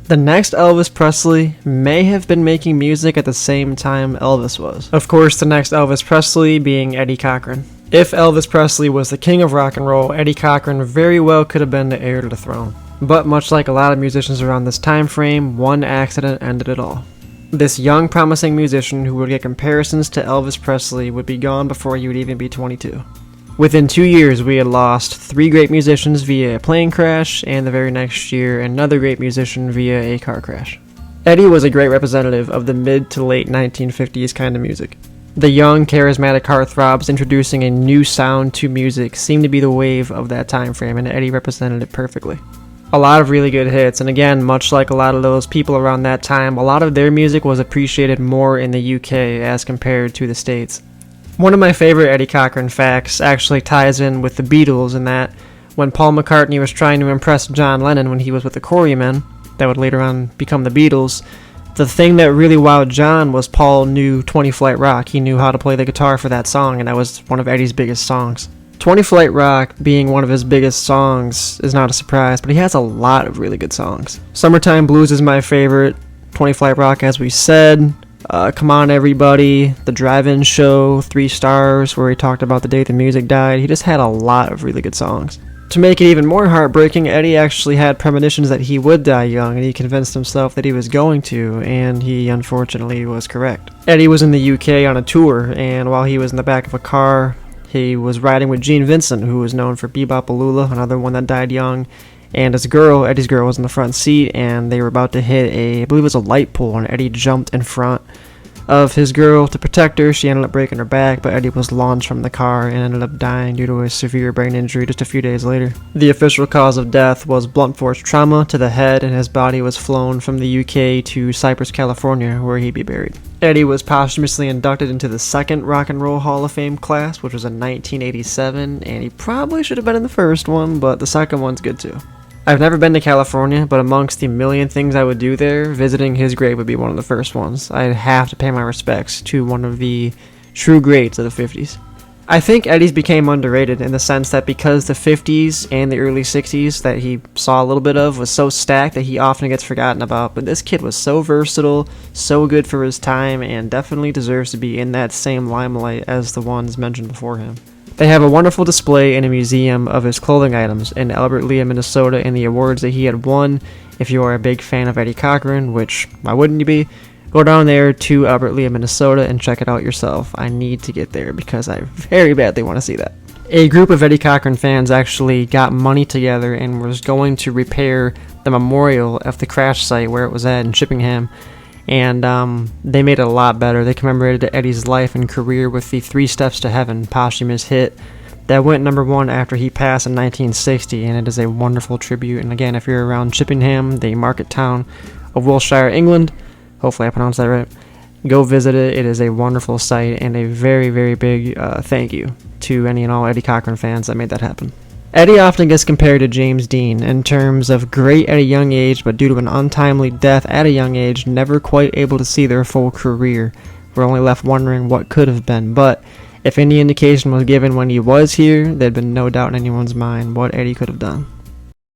The next Elvis Presley may have been making music at the same time Elvis was. Of course, the next Elvis Presley being Eddie Cochran. If Elvis Presley was the king of rock and roll, Eddie Cochran very well could have been the heir to the throne. But much like a lot of musicians around this time frame, one accident ended it all. This young, promising musician who would get comparisons to Elvis Presley would be gone before he would even be 22. Within 2 years, we had lost 3 great musicians via a plane crash, and the very next year, another great musician via a car crash. Eddie was a great representative of the mid to late 1950s kind of music. The young, charismatic heartthrobs introducing a new sound to music seemed to be the wave of that time frame, and Eddie represented it perfectly. A lot of really good hits, and again, much like a lot of those people around that time, a lot of their music was appreciated more in the UK as compared to the States. One of my favorite Eddie Cochran facts actually ties in with the Beatles in that when Paul McCartney was trying to impress John Lennon when he was with the Quarrymen, that would later on become the Beatles, the thing that really wowed John was Paul knew 20 Flight Rock. He knew how to play the guitar for that song, and that was one of Eddie's biggest songs. 20 Flight Rock being one of his biggest songs is not a surprise, but he has a lot of really good songs. Summertime Blues is my favorite. 20 Flight Rock, as we said. Come On Everybody, The Drive-In Show, 3 Stars, where he talked about the day the music died. He just had a lot of really good songs. To make it even more heartbreaking, Eddie actually had premonitions that he would die young, and he convinced himself that he was going to, and he unfortunately was correct. Eddie was in the UK on a tour, and while he was in the back of a car, he was riding with Gene Vincent, who was known for Bebop Alula, another one that died young, and his girl, Eddie's girl, was in the front seat, and they were about to hit I believe it was a light pole, and Eddie jumped in front of his girl to protect her. She ended up breaking her back, but Eddie was launched from the car and ended up dying due to a severe brain injury just a few days later. The official cause of death was blunt force trauma to the head, and his body was flown from the UK to Cypress, California, where he'd be buried. Eddie was posthumously inducted into the second Rock and Roll Hall of Fame class, which was in 1987, and he probably should have been in the first one, but the second one's good too. I've never been to California, but amongst the million things I would do there, visiting his grave would be one of the first ones. I'd have to pay my respects to one of the true greats of the 50s. I think Eddie's became underrated in the sense that because the 50s and the early 60s that he saw a little bit of was so stacked that he often gets forgotten about, but this kid was so versatile, so good for his time, and definitely deserves to be in that same limelight as the ones mentioned before him. They have a wonderful display in a museum of his clothing items in Albert Lea, Minnesota, and the awards that he had won. If you are a big fan of Eddie Cochran, which why wouldn't you be, go down there to Albert Lea, Minnesota, and check it out yourself. I need to get there because I very badly want to see that. A group of Eddie Cochran fans actually got money together and was going to repair the memorial of the crash site where it was at in Chippenham. And they made it a lot better. They commemorated Eddie's life and career with the 3 Steps to Heaven posthumous hit that went #1 after he passed in 1960, and it is a wonderful tribute. And again, if you're around Chippenham, the market town of Wiltshire, England, hopefully I pronounced that right, go visit it. It is a wonderful site, and a very, very big thank you to any and all Eddie Cochran fans that made that happen. Eddie often gets compared to James Dean in terms of great at a young age, but due to an untimely death at a young age, never quite able to see their full career. We're only left wondering what could have been, but if any indication was given when he was here, there'd been no doubt in anyone's mind what Eddie could have done.